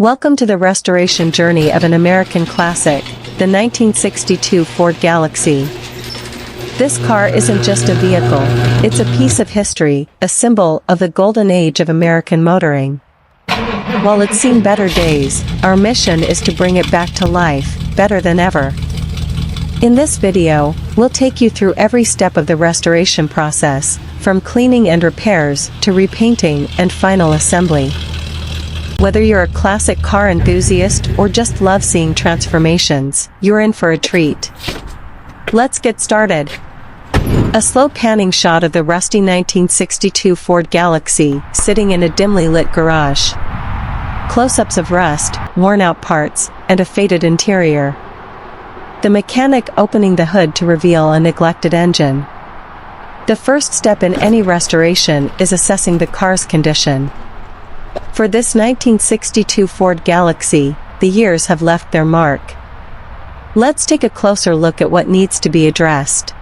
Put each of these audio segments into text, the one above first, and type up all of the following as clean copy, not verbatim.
Welcome to the restoration journey of an American classic, the 1962 Ford Galaxie. This car isn't just a vehicle, it's a piece of history, a symbol of the golden age of American motoring. While it's seen better days, our mission is to bring it back to life, better than ever. In this video, we'll take you through every step of the restoration process, from cleaning and repairs to repainting and final assembly. Whether you're a classic car enthusiast or just love seeing transformations, you're in for a treat. Let's get started. A slow panning shot of the rusty 1962 Ford Galaxie sitting in a dimly lit garage. Close-ups of rust, worn-out parts, and a faded interior. The mechanic opening the hood to reveal a neglected engine. The first step in any restoration is assessing the car's condition. For this 1962 Ford Galaxie, the years have left their mark. Let's take a closer look at what needs to be addressed.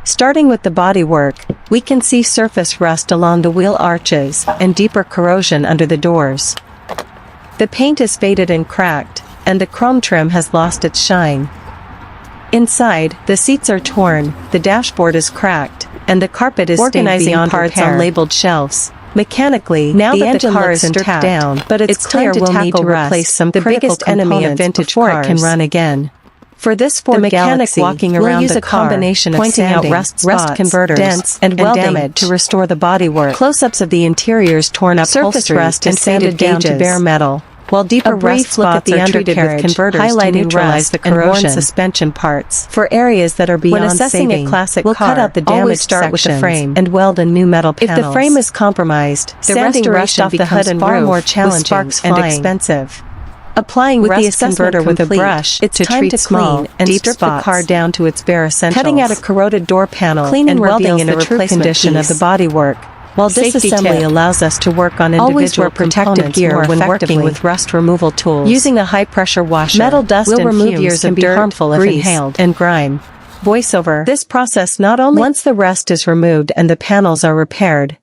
Starting with the bodywork, we can see surface rust along the wheel arches and deeper corrosion under the doors. The paint is faded and cracked, and the chrome trim has lost its shine. Inside, the seats are torn, the dashboard is cracked, and the carpet is stained beyond parts on labeled shelves. Mechanically, now the engine car is stripped down, but it's clear we'll need to replace some the biggest enemy of vintage cars before it can run again. For this Ford Galaxie, walking around we'll use a combination of pointing out rust converters, dents, and welding damage to restore the bodywork. Close-ups of the interior's torn up surface rust and sanded down to bare metal, while deeper rust spots are treated with converters highlighting to neutralize the corrosion and suspension parts. For areas that are beyond when assessing saving, a classic we'll cut out the damaged start with the frame and weld a new metal panels. If the frame is compromised, the restoration off the hood and far more challenging and expensive. Applying with the converter with a brush, it's time to clean and strip the car down to its bare essentials. Cutting out a corroded door panel and welding in the true condition of the bodywork, while disassembly allows us to work on individual protective gear when working with rust removal tools. Using a high-pressure washer, metal dust will remove years of dirt, harmful if inhaled, and grime. Voiceover. This process not only once the rust is removed and the panels are repaired,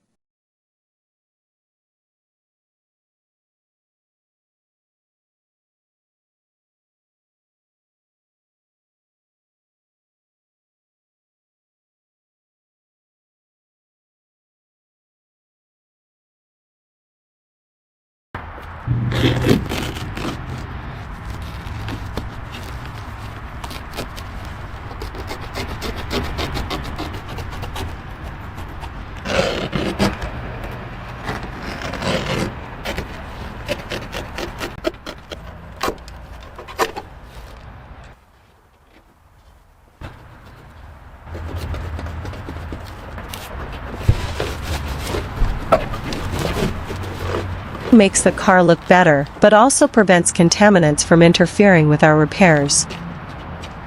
makes the car look better, but also prevents contaminants from interfering with our repairs.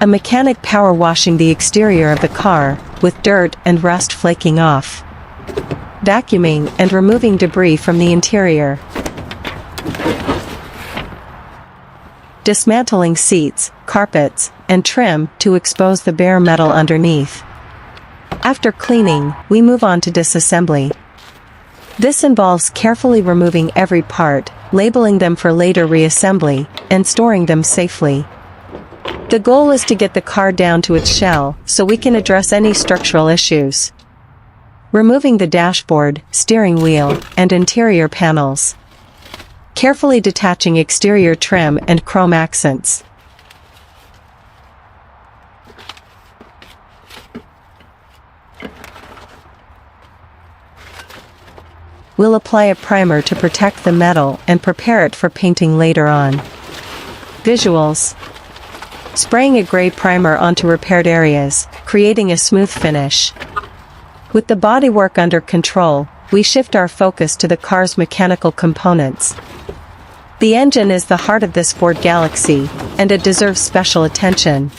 A mechanic power washing the exterior of the car, with dirt and rust flaking off. Vacuuming and removing debris from the interior. Dismantling seats, carpets, and trim to expose the bare metal underneath. After cleaning, we move on to disassembly. This involves carefully removing every part, labeling them for later reassembly, and storing them safely. The goal is to get the car down to its shell, so we can address any structural issues. Removing the dashboard, steering wheel, and interior panels. Carefully detaching exterior trim and chrome accents. We'll apply a primer to protect the metal and prepare it for painting later on. Visuals. Spraying a gray primer onto repaired areas, creating a smooth finish. With the bodywork under control, we shift our focus to the car's mechanical components. The engine is the heart of this Ford Galaxie, and it deserves special attention.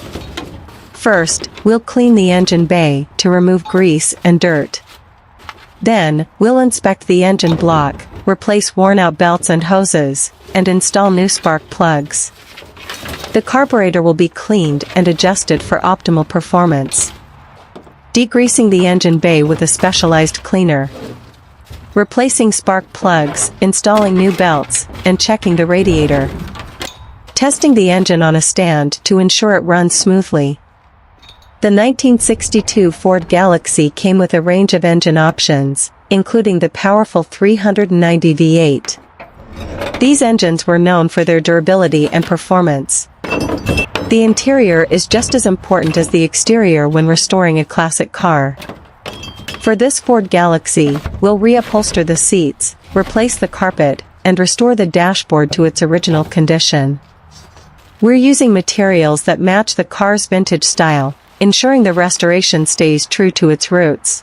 First, we'll clean the engine bay to remove grease and dirt. Then, we'll inspect the engine block, replace worn-out belts and hoses, and install new spark plugs. The carburetor will be cleaned and adjusted for optimal performance. Degreasing the engine bay with a specialized cleaner. replacing spark plugs, installing new belts, and checking the radiator. Testing the engine on a stand to ensure it runs smoothly. The 1962 Ford Galaxie came with a range of engine options, including the powerful 390 V8. These engines were known for their durability and performance. The interior is just as important as the exterior when restoring a classic car. For this Ford Galaxie, we'll reupholster the seats, replace the carpet, and restore the dashboard to its original condition. We're using materials that match the car's vintage style, ensuring the restoration stays true to its roots.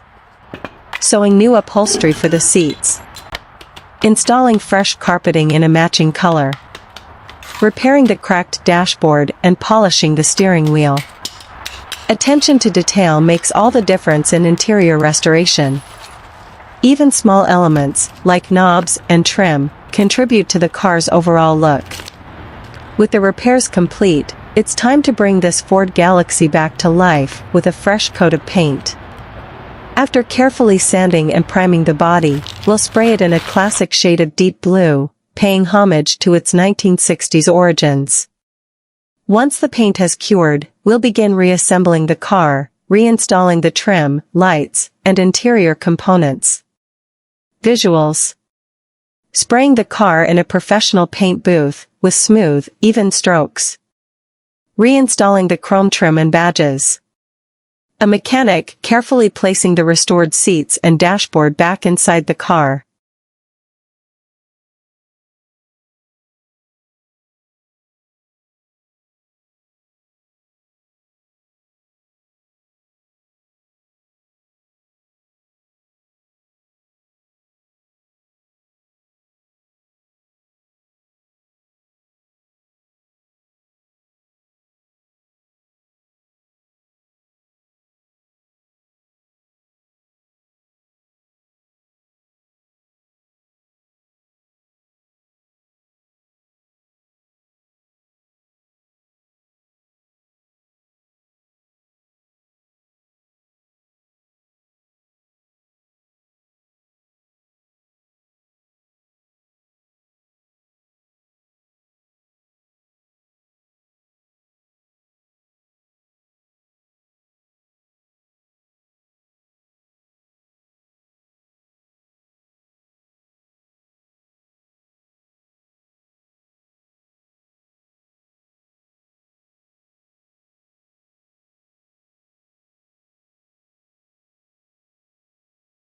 Sewing new upholstery for the seats. Installing fresh carpeting in a matching color. Repairing the cracked dashboard and polishing the steering wheel. Attention to detail makes all the difference in interior restoration. Even small elements, like knobs and trim, contribute to the car's overall look. With the repairs complete, it's time to bring this Ford Galaxie back to life with a fresh coat of paint. After carefully sanding and priming the body, we'll spray it in a classic shade of deep blue, paying homage to its 1960s origins. Once the paint has cured, we'll begin reassembling the car, reinstalling the trim, lights, and interior components. Visuals. Spraying the car in a professional paint booth, with smooth, even strokes. Reinstalling the chrome trim and badges. A mechanic carefully placing the restored seats and dashboard back inside the car,